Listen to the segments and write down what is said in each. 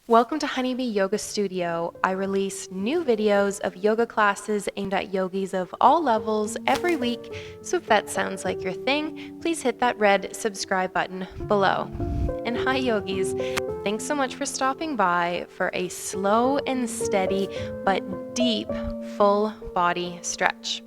Welcome to Honeybee Yoga Studio. I release new videos of yoga classes aimed at yogis of all levels every week, so if that sounds like your thing, please hit that red subscribe button below. And hi yogis, thanks so much for stopping by for a slow and steady but deep full body stretch.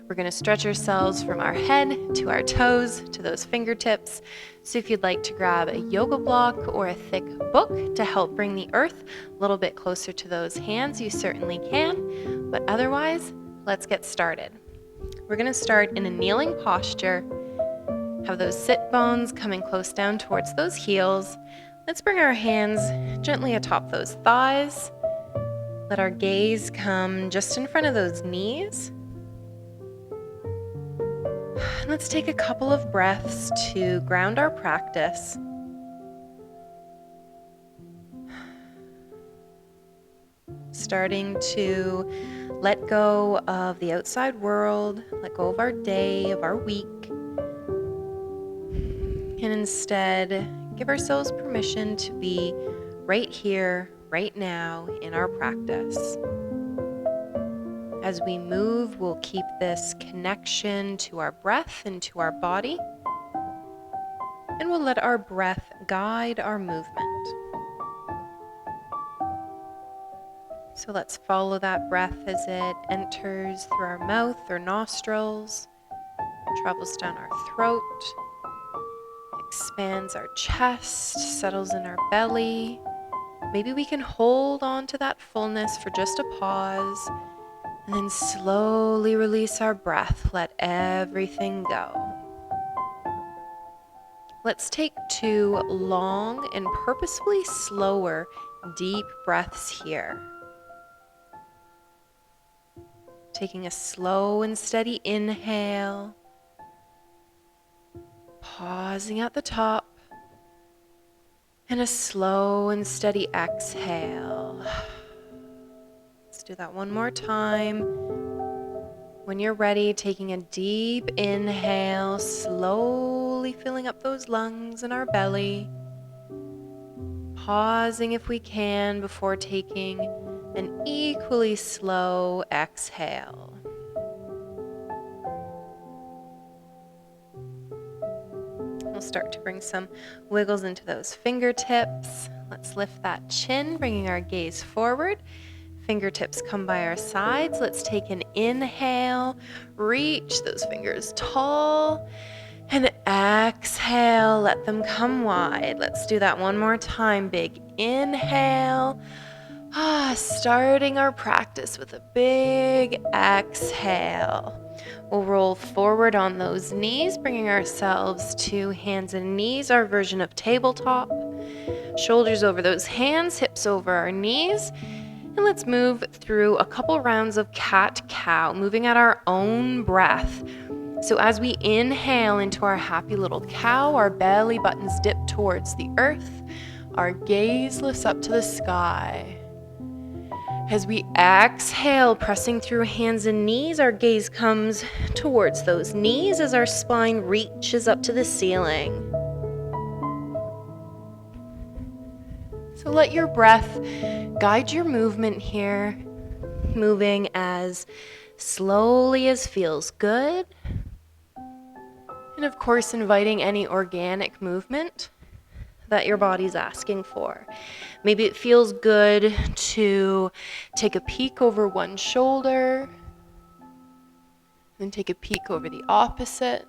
We're going to stretch ourselves from our head to our toes to those fingertips. So if you'd like to grab a yoga block or a thick book to help bring the earth a little bit closer to those hands, you certainly can. But otherwise, let's get started. We're going to start in a kneeling posture. Have those sit bones coming close down towards those heels. Let's bring our hands gently atop those thighs. Let our gaze come just in front of those knees. Let's take a couple of breaths to ground our practice. Starting to let go of the outside world, let go of our day, of our week, and instead give ourselves permission to be right here, right now in our practice. As we move, we'll keep this connection to our breath and to our body, and we'll let our breath guide our movement. So let's follow that breath as it enters through our mouth or nostrils, travels down our throat, expands our chest, settles in our belly. Maybe we can hold on to that fullness for just a pause, and then slowly release our breath. Let everything go. Let's take 2 long and purposefully slower, deep breaths here. Taking a slow and steady inhale. Pausing at the top. And a slow and steady exhale. Let's do that one more time. When you're ready, taking a deep inhale, slowly filling up those lungs and our belly. Pausing if we can before taking an equally slow exhale. We'll start to bring some wiggles into those fingertips. Let's lift that chin, bringing our gaze forward. Fingertips come by our sides. Let's take an inhale, reach those fingers tall, and exhale, let them come wide. Let's do that one more time. Big inhale. Starting our practice with a big exhale. We'll roll forward on those knees, bringing ourselves to hands and knees, our version of tabletop. Shoulders over those hands, hips over our knees. And let's move through a couple rounds of cat-cow, moving at our own breath. So as we inhale into our happy little cow, our belly buttons dip towards the earth. Our gaze lifts up to the sky. As we exhale, pressing through hands and knees, our gaze comes towards those knees as our spine reaches up to the ceiling. So let your breath guide your movement here, moving as slowly as feels good. And of course, inviting any organic movement that your body's asking for. Maybe it feels good to take a peek over one shoulder, then take a peek over the opposite.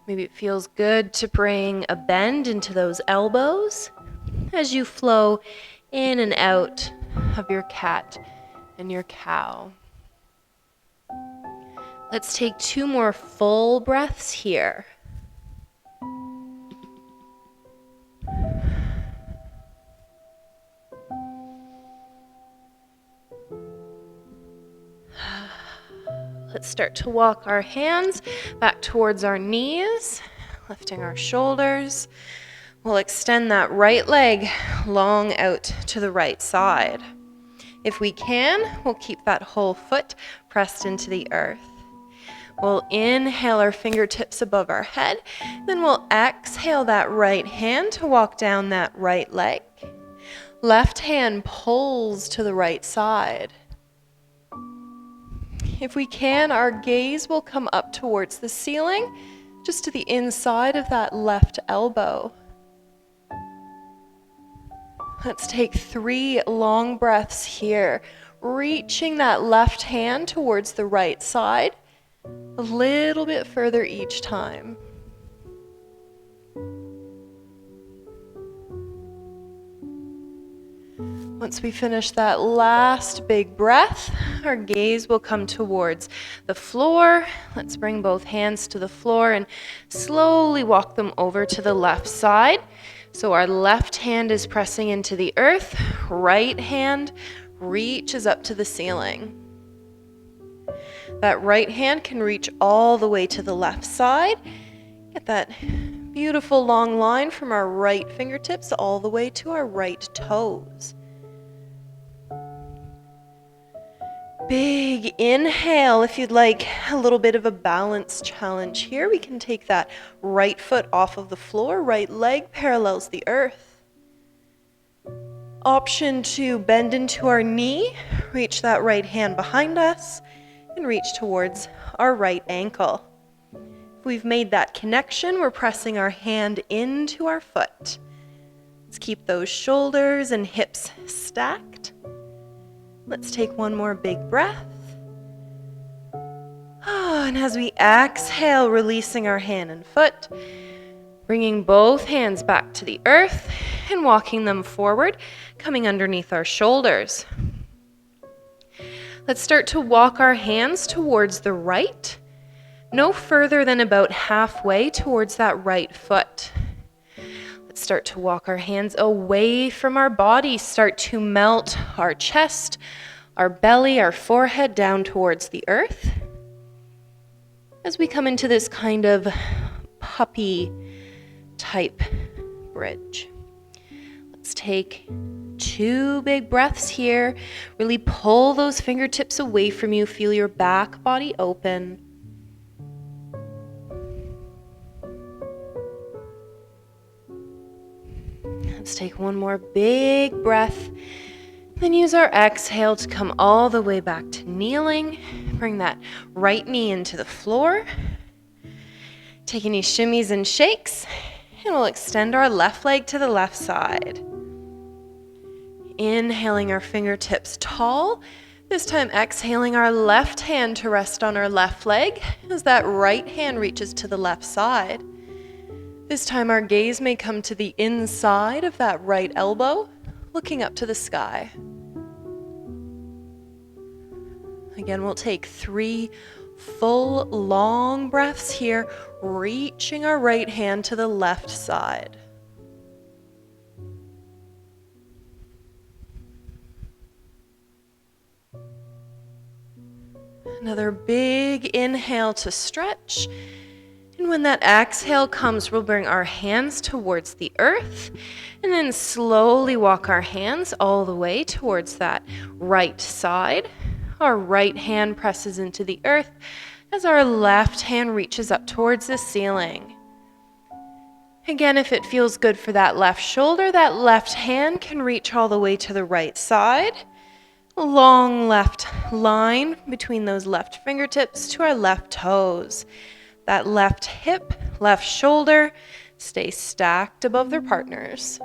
Maybe it feels good to bring a bend into those elbows as you flow in and out of your cat and your cow. Let's take 2 more full breaths here. Let's start to walk our hands back towards our knees, lifting our shoulders. We'll extend that right leg long out to the right side. If we can, we'll keep that whole foot pressed into the earth. We'll inhale our fingertips above our head, then we'll exhale that right hand to walk down that right leg. Left hand pulls to the right side. If we can, our gaze will come up towards the ceiling, just to the inside of that left elbow. Let's take 3 long breaths here, reaching that left hand towards the right side, a little bit further each time. Once we finish that last big breath, our gaze will come towards the floor. Let's bring both hands to the floor and slowly walk them over to the left side. So our left hand is pressing into the earth, right hand reaches up to the ceiling. That right hand can reach all the way to the left side. Get that beautiful long line from our right fingertips all the way to our right toes. Big inhale. If you'd like a little bit of a balance challenge here, we can take that right foot off of the floor, right leg parallels the earth. Option to bend into our knee, reach that right hand behind us, and reach towards our right ankle. If we've made that connection, we're pressing our hand into our foot. Let's keep those shoulders and hips stacked. Let's take one more big breath. And as we exhale, releasing our hand and foot, bringing both hands back to the earth and walking them forward, coming underneath our shoulders. Let's start to walk our hands towards the right, no further than about halfway towards that right foot. Let's start to walk our hands away from our body, start to melt our chest, our belly, our forehead down towards the earth. As we come into this kind of puppy type bridge. Let's take 2 big breaths here. Really pull those fingertips away from you. Feel your back body open. Let's take one more big breath. Then use our exhale to come all the way back to kneeling. Bring that right knee into the floor. Take any shimmies and shakes. And we'll extend our left leg to the left side. Inhaling our fingertips tall. This time exhaling our left hand to rest on our left leg as that right hand reaches to the left side. This time our gaze may come to the inside of that right elbow, looking up to the sky. Again, we'll take 3 full long breaths here, reaching our right hand to the left side. Another big inhale to stretch. And when that exhale comes, we'll bring our hands towards the earth and then slowly walk our hands all the way towards that right side. Our right hand presses into the earth as our left hand reaches up towards the ceiling. Again, if it feels good for that left shoulder, that left hand can reach all the way to the right side. A long left line between those left fingertips to our left toes. That left hip, left shoulder, stay stacked above their partners.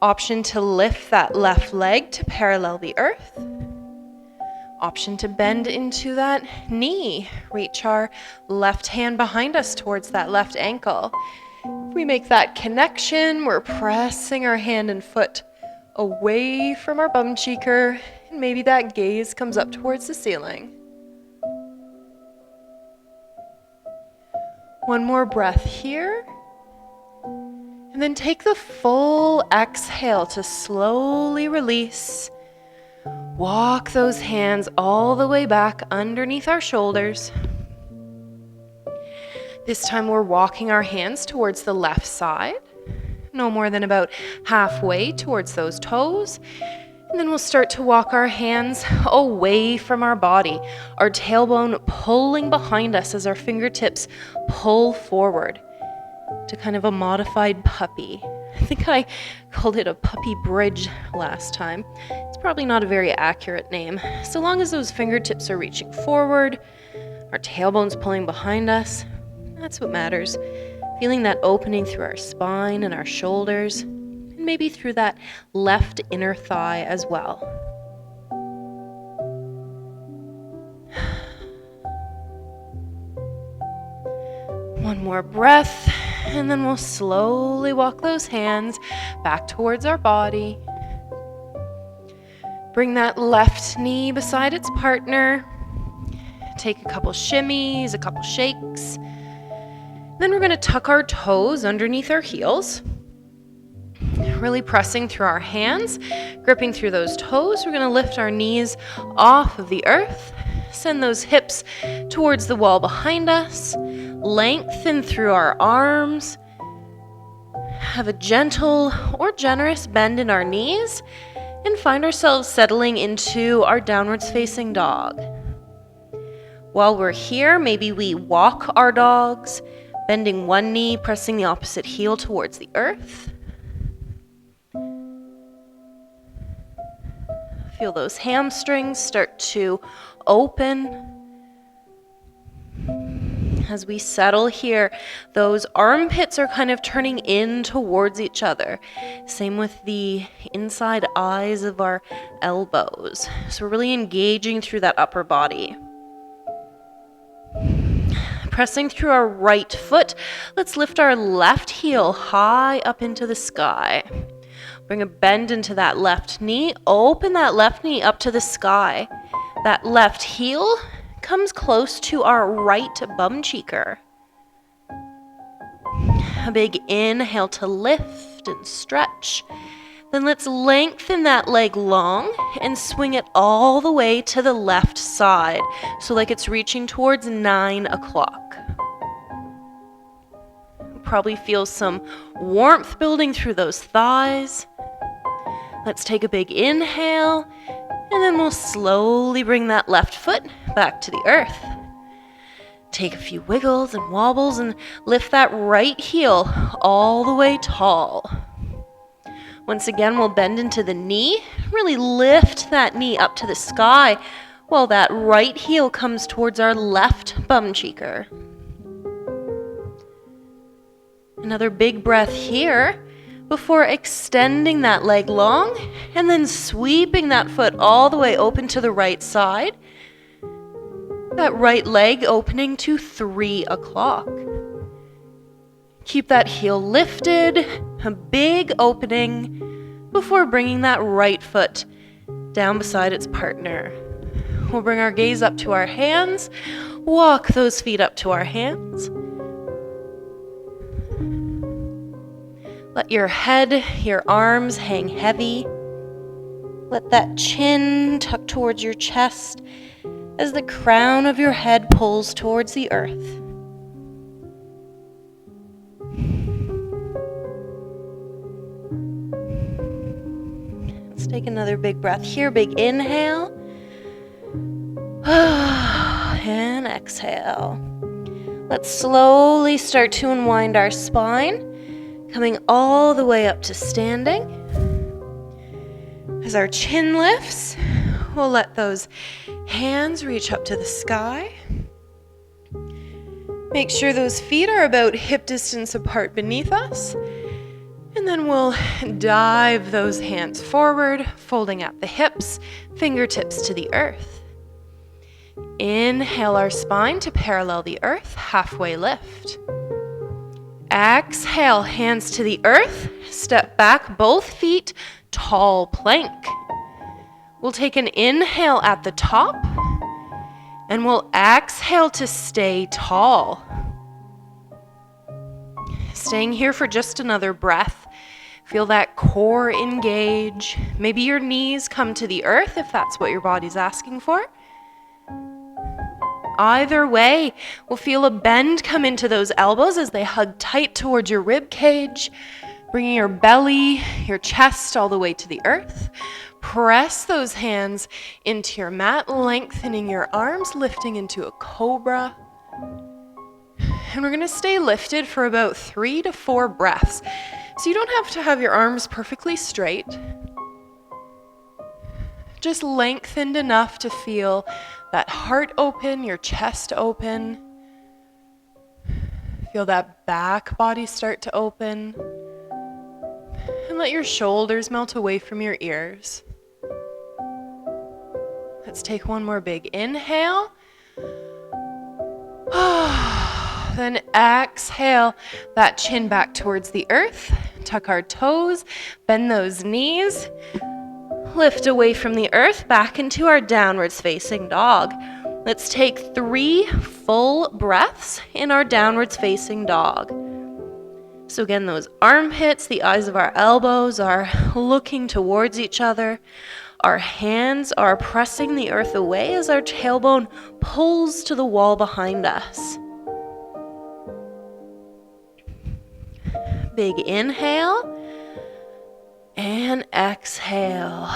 Option to lift that left leg to parallel the earth. Option to bend into that knee. Reach our left hand behind us towards that left ankle. If we make that connection, we're pressing our hand and foot away from our bum cheeker, and maybe that gaze comes up towards the ceiling. One more breath here. And then take the full exhale to slowly release. Walk those hands all the way back underneath our shoulders. This time we're walking our hands towards the left side, no more than about halfway towards those toes. And then we'll start to walk our hands away from our body, our tailbone pulling behind us as our fingertips pull forward to kind of a modified puppy. I think I called it a puppy bridge last time. It's probably not a very accurate name. So long as those fingertips are reaching forward, our tailbone's pulling behind us, that's what matters. Feeling that opening through our spine and our shoulders, and maybe through that left inner thigh as well. One more breath, and then we'll slowly walk those hands back towards our body. Bring that left knee beside its partner. Take a couple shimmies, a couple shakes. Then we're going to tuck our toes underneath our heels. Really pressing through our hands, gripping through those toes. We're going to lift our knees off of the earth. Send those hips towards the wall behind us. Lengthen through our arms. Have a gentle or generous bend in our knees. And find ourselves settling into our downwards facing dog. While we're here, maybe we walk our dogs, bending one knee, pressing the opposite heel towards the earth. Feel those hamstrings start to open. As we settle here, those armpits are kind of turning in towards each other. Same with the inside eyes of our elbows. So we're really engaging through that upper body. Pressing through our right foot, let's lift our left heel high up into the sky. Bring a bend into that left knee. Open that left knee up to the sky. That left heel comes close to our right bum cheeker. A big inhale to lift and stretch. Then let's lengthen that leg long and swing it all the way to the left side. So like it's reaching towards 9 o'clock. Probably feel some warmth building through those thighs. Let's take a big inhale, and then we'll slowly bring that left foot back to the earth. Take a few wiggles and wobbles and lift that right heel all the way tall. Once again, we'll bend into the knee, really lift that knee up to the sky while that right heel comes towards our left bum cheeker. Another big breath here before extending that leg long and then sweeping that foot all the way open to the right side. That right leg opening to 3 o'clock. Keep that heel lifted, a big opening before bringing that right foot down beside its partner. We'll bring our gaze up to our hands, walk those feet up to our hands. Let your head, your arms hang heavy. Let that chin tuck towards your chest as the crown of your head pulls towards the earth. Let's take another big breath here. Big inhale. And exhale. Let's slowly start to unwind our spine. Coming all the way up to standing. As our chin lifts, we'll let those hands reach up to the sky. Make sure those feet are about hip distance apart beneath us. And then we'll dive those hands forward, folding at the hips, fingertips to the earth. Inhale our spine to parallel the earth, halfway lift. Exhale, hands to the earth, step back, both feet, tall plank. We'll take an inhale at the top, and we'll exhale to stay tall. Staying here for just another breath. Feel that core engage. Maybe your knees come to the earth if that's what your body's asking for. Either way, we'll feel a bend come into those elbows as they hug tight towards your rib cage, bringing your belly, your chest all the way to the earth. Press those hands into your mat, lengthening your arms, lifting into a cobra. And we're going to stay lifted for about 3 to 4 breaths. So you don't have to have your arms perfectly straight. Just lengthened enough to feel that heart open, your chest open. Feel that back body start to open. And let your shoulders melt away from your ears. Let's take one more big inhale. Then exhale that chin back towards the earth. Tuck our toes, bend those knees. Lift away from the earth back into our downwards facing dog. Let's take 3 full breaths in our downwards facing dog. So again, those armpits, the eyes of our elbows are looking towards each other. Our hands are pressing the earth away as our tailbone pulls to the wall behind us. Big inhale and exhale.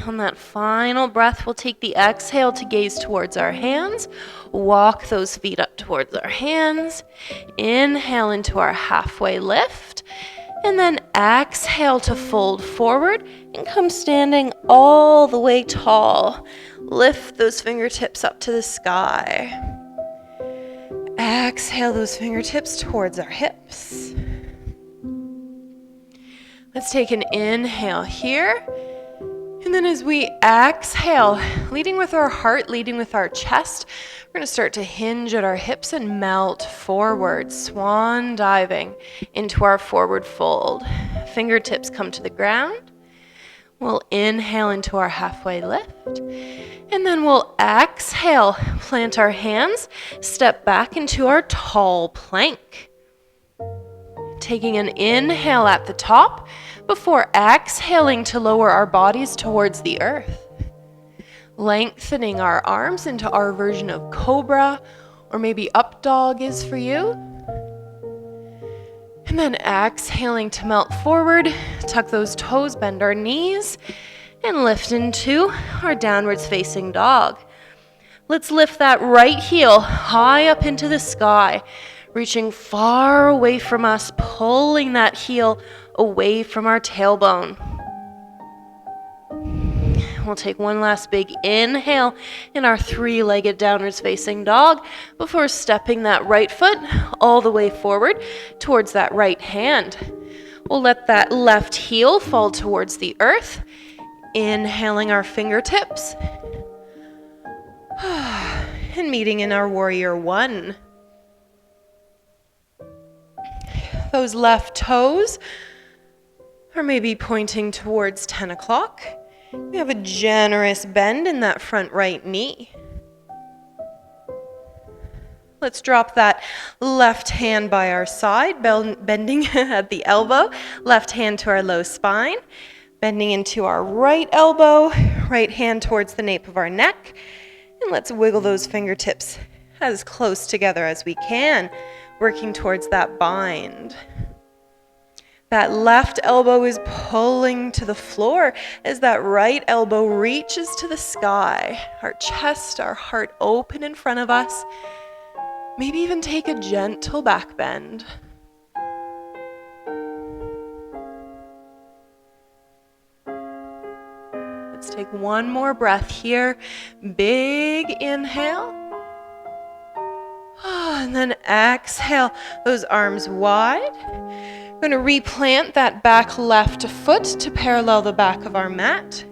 On that final breath, we'll take the exhale to gaze towards our hands. Walk those feet up towards our hands. Inhale into our halfway lift. And then exhale to fold forward and come standing all the way tall. Lift those fingertips up to the sky. Exhale those fingertips towards our hips. Let's take an inhale here. And then as we exhale, leading with our heart, leading with our chest, we're going to start to hinge at our hips and melt forward, swan diving into our forward fold. Fingertips come to the ground. We'll inhale into our halfway lift. And then we'll exhale, plant our hands, step back into our tall plank. Taking an inhale at the top before exhaling to lower our bodies towards the earth. Lengthening our arms into our version of Cobra, or maybe up dog is for you. And then exhaling to melt forward, tuck those toes, bend our knees, and lift into our downwards facing dog. Let's lift that right heel high up into the sky, reaching far away from us, pulling that heel away from our tailbone. We'll take one last big inhale in our 3-legged downwards facing dog before stepping that right foot all the way forward towards that right hand. We'll let that left heel fall towards the earth, inhaling our fingertips and meeting in our warrior 1. Those left toes are maybe pointing towards 10 o'clock. We have a generous bend in that front right knee. Let's drop that left hand by our side, bending at the elbow, left hand to our low spine, bending into our right elbow, right hand towards the nape of our neck, and let's wiggle those fingertips as close together as we can, working towards that bind. That left elbow is pulling to the floor as that right elbow reaches to the sky. Our chest, our heart open in front of us. Maybe even take a gentle back bend. Let's take one more breath here. Big inhale. And then exhale, those arms wide. We're going to replant that back left foot to parallel the back of our mat.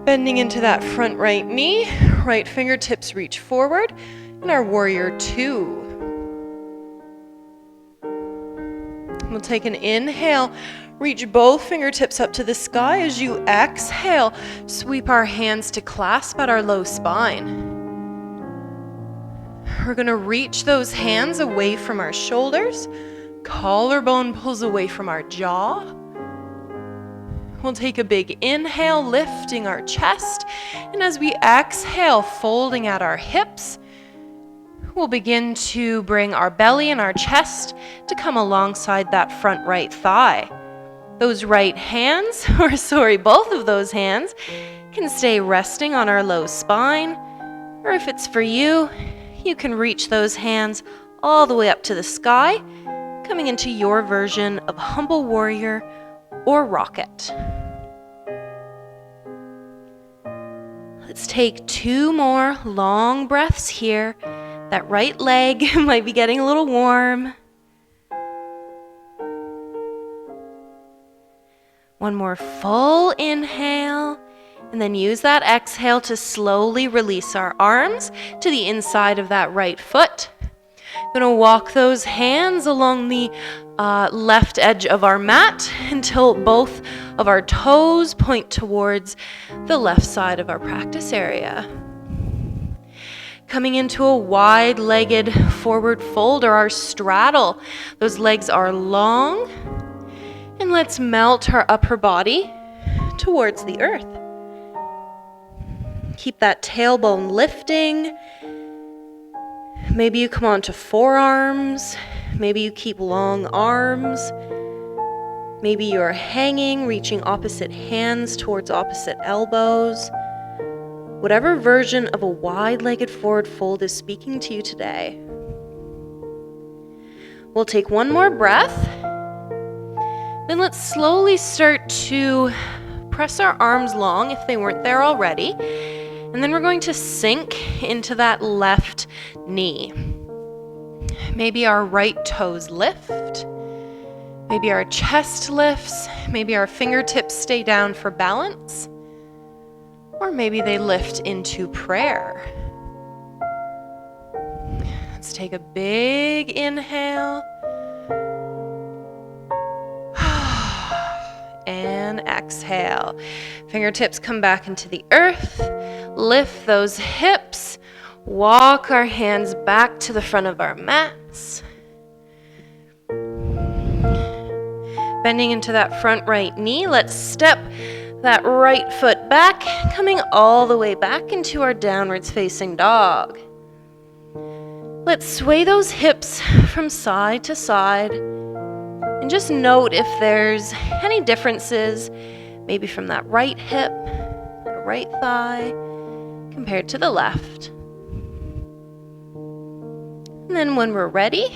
Bending into that front right knee, right fingertips reach forward, in our warrior 2. We'll take an inhale, reach both fingertips up to the sky. As you exhale, sweep our hands to clasp at our low spine. We're going to reach those hands away from our shoulders. Collarbone pulls away from our jaw. We'll take a big inhale, lifting our chest. And as we exhale, folding at our hips, we'll begin to bring our belly and our chest to come alongside that front right thigh. Those right hands, both of those hands, can stay resting on our low spine, or if it's for you, you can reach those hands all the way up to the sky, coming into your version of humble warrior or rocket. Let's take 2 more long breaths here. That right leg might be getting a little warm. One more full inhale, and then use that exhale to slowly release our arms to the inside of that right foot. Gonna walk those hands along the left edge of our mat until both of our toes point towards the left side of our practice area. Coming into a wide-legged forward fold or our straddle. Those legs are long. And let's melt our upper body towards the earth. Keep that tailbone lifting. Maybe you come onto forearms. Maybe you keep long arms. Maybe you're hanging, reaching opposite hands towards opposite elbows. Whatever version of a wide-legged forward fold is speaking to you today. We'll take one more breath. Then let's slowly start to press our arms long if they weren't there already. And then we're going to sink into that left knee. Maybe our right toes lift. Maybe our chest lifts. Maybe our fingertips stay down for balance. Or maybe they lift into prayer. Let's take a big inhale. And exhale. Fingertips come back into the earth. Lift those hips. Walk our hands back to the front of our mats. Bending into that front right knee, let's step that right foot back, coming all the way back into our downwards facing dog. Let's sway those hips from side to side. And just note if there's any differences, maybe from that right hip, that right thigh, compared to the left. And then when we're ready,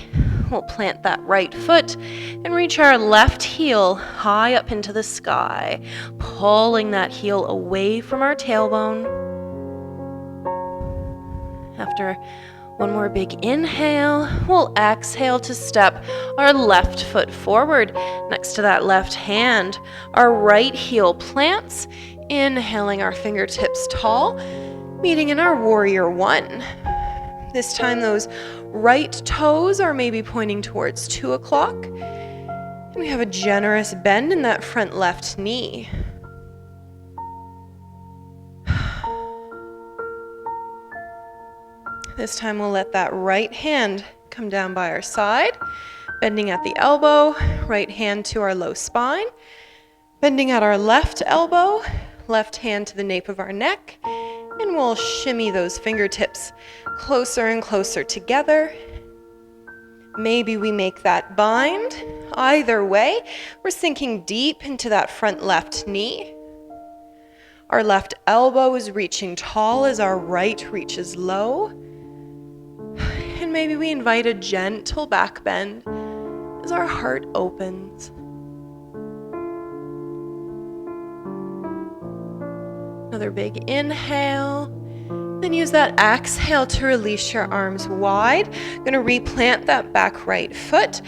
we'll plant that right foot and reach our left heel high up into the sky, pulling that heel away from our tailbone. After one more big inhale, we'll exhale to step our left foot forward next to that left hand. Our right heel plants, inhaling our fingertips tall, meeting in our warrior 1. This time those right toes are maybe pointing towards 2 o'clock. And we have a generous bend in that front left knee. This time we'll let that right hand come down by our side, bending at the elbow, right hand to our low spine, bending at our left elbow, left hand to the nape of our neck, and we'll shimmy those fingertips closer and closer together. Maybe we make that bind. Either way, we're sinking deep into that front left knee. Our left elbow is reaching tall as our right reaches low. And maybe we invite a gentle back bend as our heart opens. Another big inhale. Then use that exhale to release your arms wide. Gonna replant that back right foot.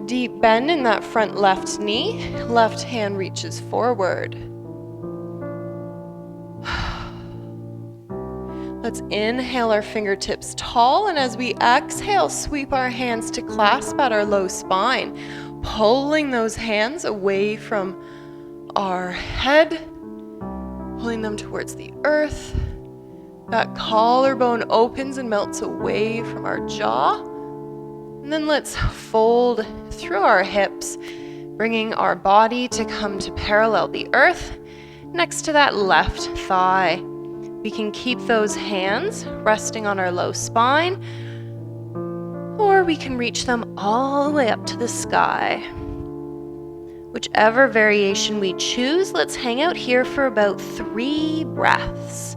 Deep bend in that front left knee. Left hand reaches forward. Let's inhale our fingertips tall, and as we exhale, sweep our hands to clasp at our low spine, pulling those hands away from our head, pulling them towards the earth. That collarbone opens and melts away from our jaw. And then let's fold through our hips, bringing our body to come to parallel the earth next to that left thigh. We can keep those hands resting on our low spine, or we can reach them all the way up to the sky. Whichever variation we choose, let's hang out here for about 3 breaths.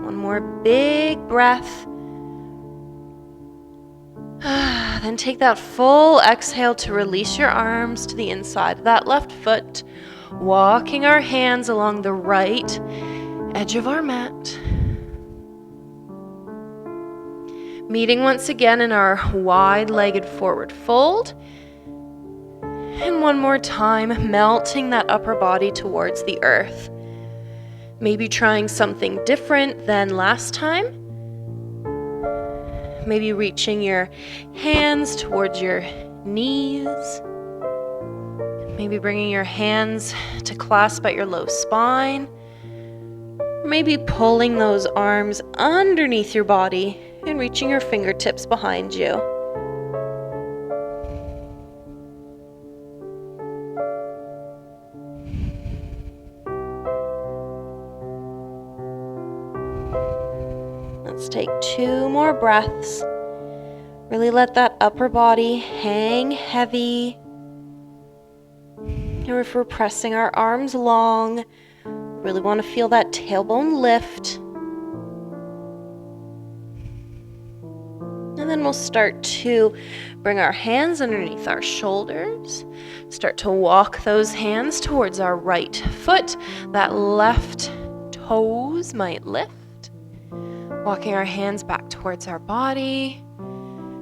One more big breath. Then take that full exhale to release your arms to the inside of that left foot, walking our hands along the right edge of our mat. Meeting once again in our wide-legged forward fold. And one more time, melting that upper body towards the earth. Maybe trying something different than last time. Maybe reaching your hands towards your knees. Maybe bringing your hands to clasp at your low spine. Maybe pulling those arms underneath your body and reaching your fingertips behind you. Let's take 2 more breaths. Really let that upper body hang heavy. Or if we're pressing our arms long, really want to feel that tailbone lift. And then we'll start to bring our hands underneath our shoulders. Start to walk those hands towards our right foot. That left toes might lift. Walking our hands back towards our body.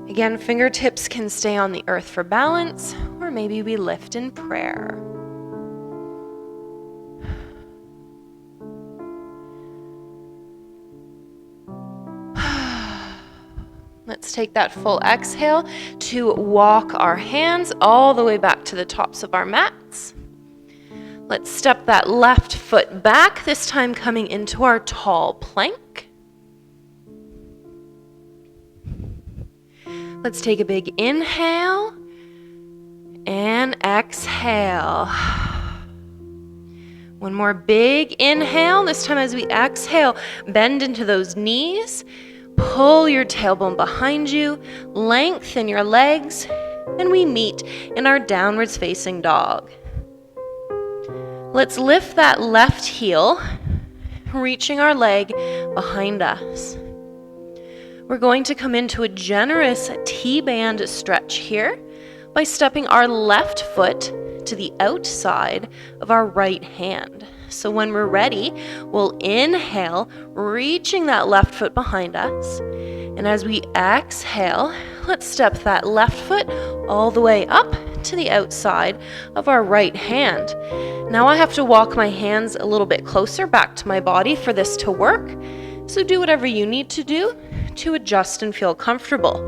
Again, fingertips can stay on the earth for balance, or maybe we lift in prayer. Let's take that full exhale to walk our hands all the way back to the tops of our mats. Let's step that left foot back, this time coming into our tall plank. Let's take a big inhale and exhale. One more big inhale. This time as we exhale, bend into those knees. Pull your tailbone behind you. Lengthen your legs. And we meet in our downwards facing dog. Let's lift that left heel, reaching our leg behind us. We're going to come into a generous T-band stretch here by stepping our left foot to the outside of our right hand. So when we're ready, we'll inhale, reaching that left foot behind us. And as we exhale, let's step that left foot all the way up to the outside of our right hand. Now I have to walk my hands a little bit closer back to my body for this to work. So do whatever you need to do to adjust and feel comfortable.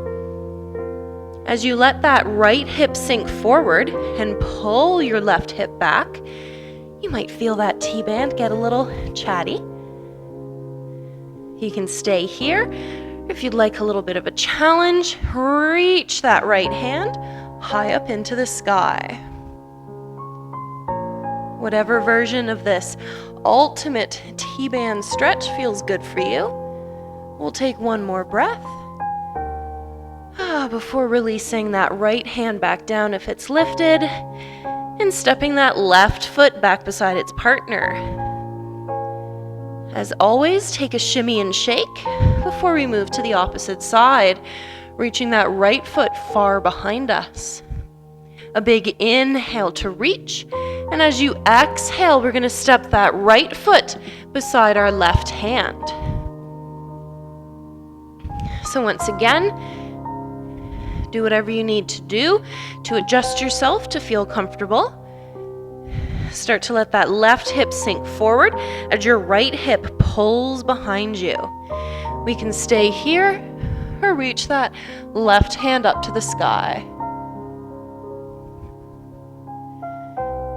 As you let that right hip sink forward and pull your left hip back, you might feel that T-band get a little chatty. You can stay here. If you'd like a little bit of a challenge, reach that right hand high up into the sky. Whatever version of this ultimate T-band stretch feels good for you. We'll take one more breath before releasing that right hand back down if it's lifted and stepping that left foot back beside its partner. As always, take a shimmy and shake before we move to the opposite side, reaching that right foot far behind us. A big inhale to reach, and as you exhale, we're going to step that right foot beside our left hand. So once again, do whatever you need to do to adjust yourself to feel comfortable. Start to let that left hip sink forward as your right hip pulls behind you. We can stay here or reach that left hand up to the sky.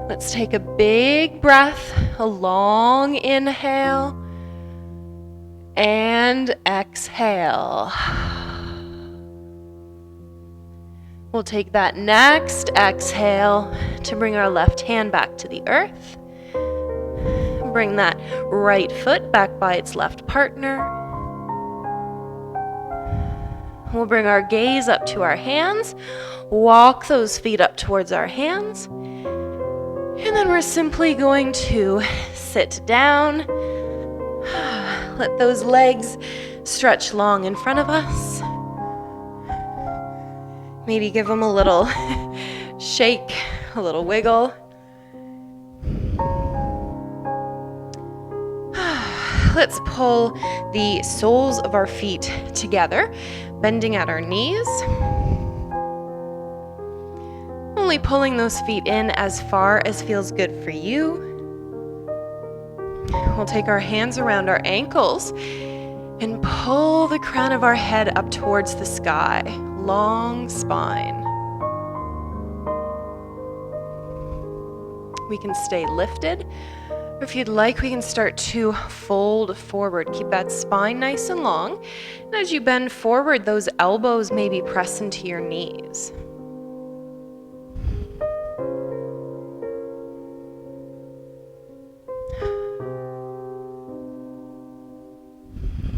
Let's take a big breath, a long inhale, and exhale. We'll take that next exhale to bring our left hand back to the earth. bring that right foot back by its left partner. We'll bring our gaze up to our hands, walk those feet up towards our hands, and then we're simply going to sit down. Let those legs stretch long in front of us. Maybe give them a little shake, a little wiggle. Let's pull the soles of our feet together, bending at our knees. Only pulling those feet in as far as feels good for you. We'll take our hands around our ankles and pull the crown of our head up towards the sky. Long spine. We can stay lifted. Or if you'd like, we can start to fold forward. Keep that spine nice and long. And as you bend forward, those elbows maybe press into your knees.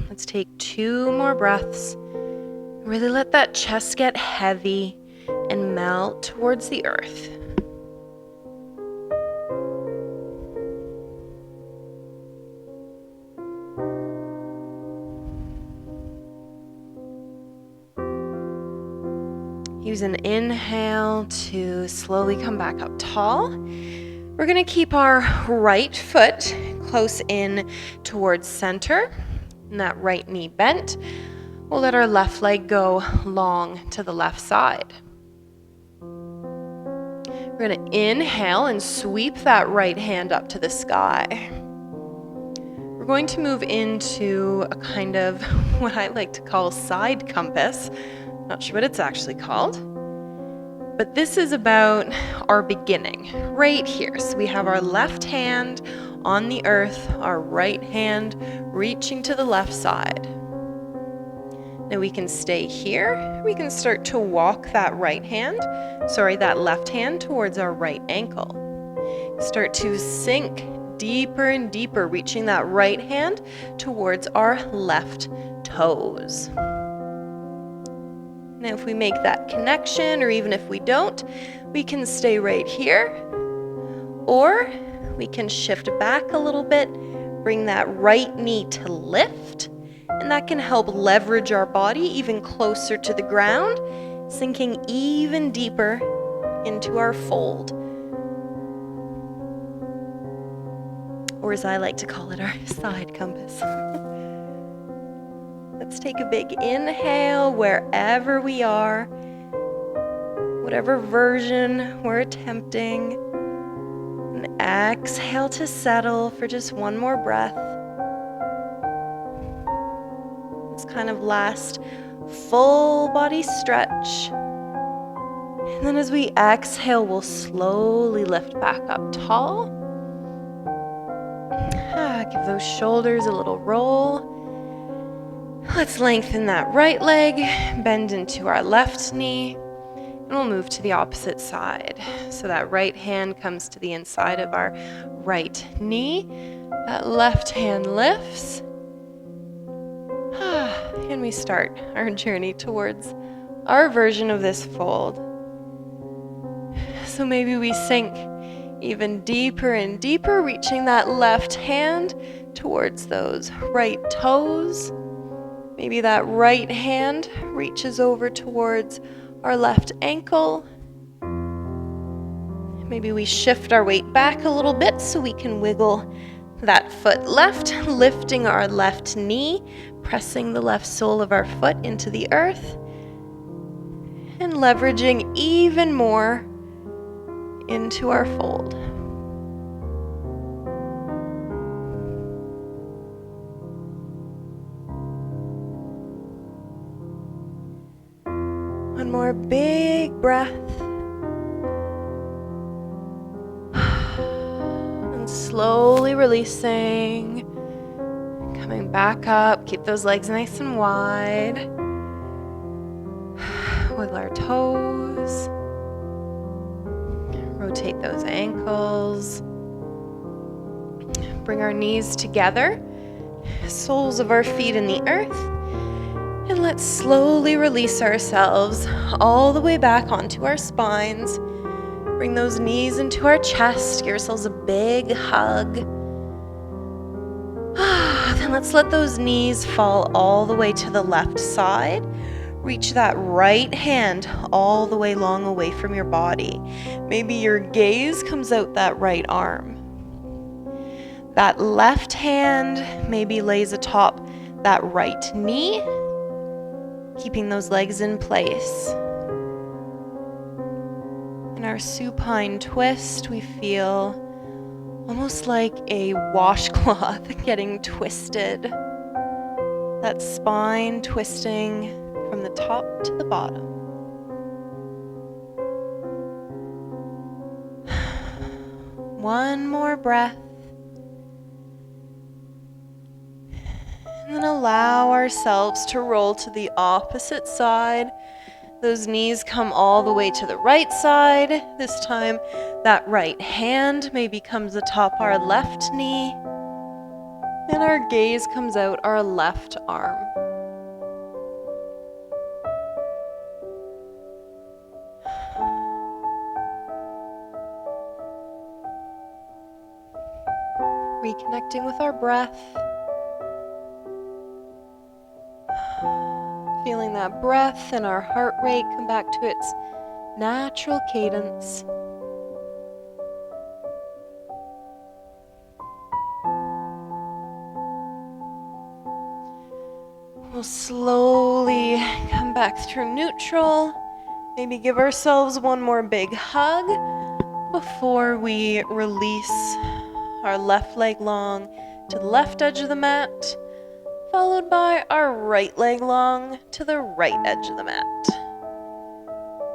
Let's take 2 more breaths. Really let that chest get heavy and melt towards the earth. Use an inhale to slowly come back up tall. We're going to keep our right foot close in towards center, and that right knee bent. We'll let our left leg go long to the left side. We're going to inhale and sweep that right hand up to the sky. We're going to move into a kind of what I like to call side compass. Not sure what it's actually called. But this is about our beginning right here. So we have our left hand on the earth, our right hand reaching to the left side. Now we can stay here. We can start to walk that that left hand towards our right ankle. Start to sink deeper and deeper, reaching that right hand towards our left toes. Now if we make that connection, or even if we don't, we can stay right here. Or we can shift back a little bit, bring that right knee to lift, and that can help leverage our body even closer to the ground, sinking even deeper into our fold. Or as I like to call it, our side compass. Let's take a big inhale wherever we are, whatever version we're attempting. And exhale to settle for just one more breath. This kind of last full body stretch. And then as we exhale, we'll slowly lift back up tall. Give those shoulders a little roll. Let's lengthen that right leg, bend into our left knee, and we'll move to the opposite side. So that right hand comes to the inside of our right knee. That left hand lifts. And we start our journey towards our version of this fold. So maybe we sink even deeper and deeper, reaching that left hand towards those right toes. Maybe that right hand reaches over towards our left ankle. Maybe we shift our weight back a little bit so we can wiggle that foot left, lifting our left knee, pressing the left sole of our foot into the earth, and leveraging even more into our fold. One more big breath. And slowly releasing. Coming back up. Keep those legs nice and wide. Wiggle our toes. Rotate those ankles. bring our knees together, soles of our feet in the earth, and let's slowly release ourselves all the way back onto our spines. Bring those knees into our chest, give ourselves a big hug. Then let's let those knees fall all the way to the left side. Reach that right hand all the way long away from your body. Maybe your gaze comes out that right arm. That left hand maybe lays atop that right knee, keeping those legs in place. In our supine twist, we feel almost like a washcloth getting twisted. That spine twisting from the top to the bottom. One more breath. And then allow ourselves to roll to the opposite side. Those knees come all the way to the right side. This time, that right hand maybe comes atop our left knee. And our gaze comes out our left arm. Reconnecting with our breath. Feeling that breath and our heart rate come back to its natural cadence. We'll slowly come back through neutral. Maybe give ourselves one more big hug before we release our left leg long to the left edge of the mat, followed by our right leg long to the right edge of the mat.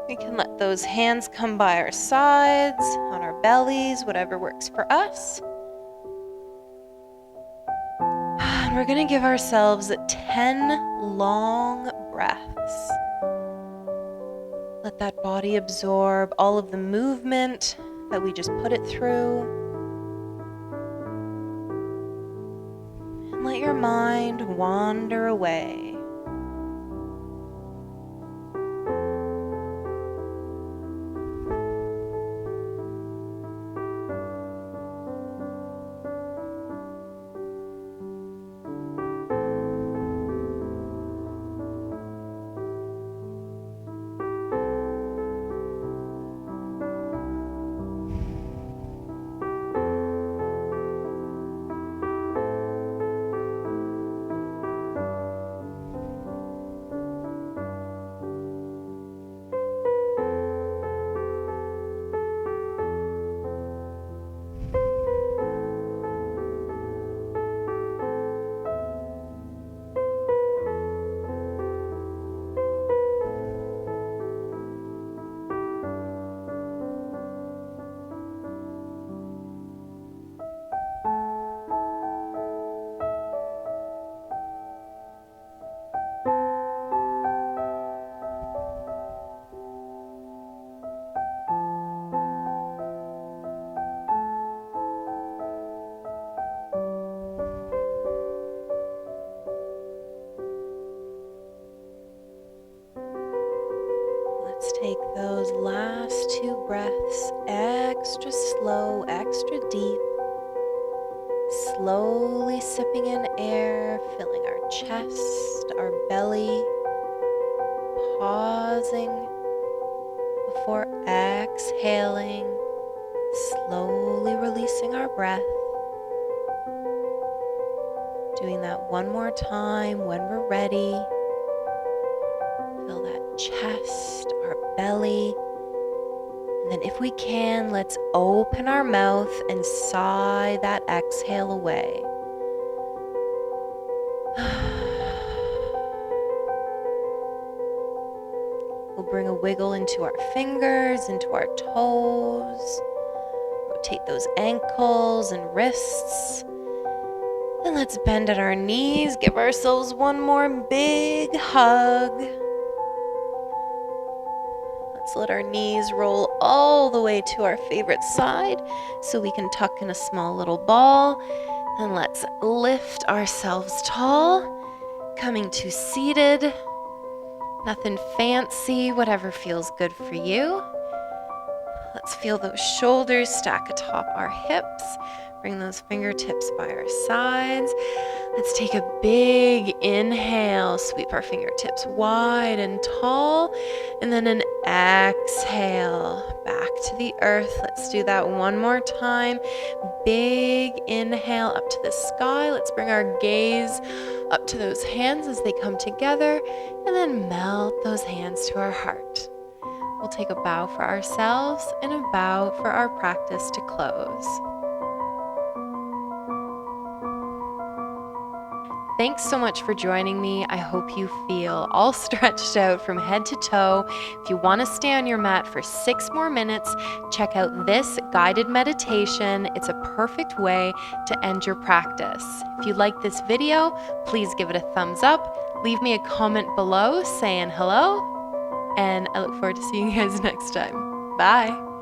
We can let those hands come by our sides, on our bellies, whatever works for us. And we're going to give ourselves 10 long breaths. Let that body absorb all of the movement that we just put it through. And let your mind wander away. Let's take those last 2 breaths extra slow, extra deep. Slowly sipping in air, filling our chest, our belly. Pausing before exhaling, slowly releasing our breath. Doing that one more time when we're ready. Fill that chest, our belly. And then if we can, let's open our mouth and sigh that exhale away. We'll bring a wiggle into our fingers, into our toes. Rotate those ankles and wrists. Then let's bend at our knees, give ourselves one more big hug. Let's let our knees roll all the way to our favorite side so we can tuck in a small little ball. And let's lift ourselves tall, coming to seated. Nothing fancy, whatever feels good for you. Let's feel those shoulders stack atop our hips. Bring those fingertips by our sides. Let's take a big inhale, sweep our fingertips wide and tall, and then an exhale back to the earth. Let's do that one more time. Big inhale up to the sky. Let's bring our gaze up to those hands as they come together, and then melt those hands to our heart. We'll take a bow for ourselves and a bow for our practice to close. Thanks so much for joining me. I hope you feel all stretched out from head to toe. If you want to stay on your mat for 6 more minutes, check out this guided meditation. It's a perfect way to end your practice. If you like this video, please give it a thumbs up. Leave me a comment below saying hello, and I look forward to seeing you guys next time. Bye.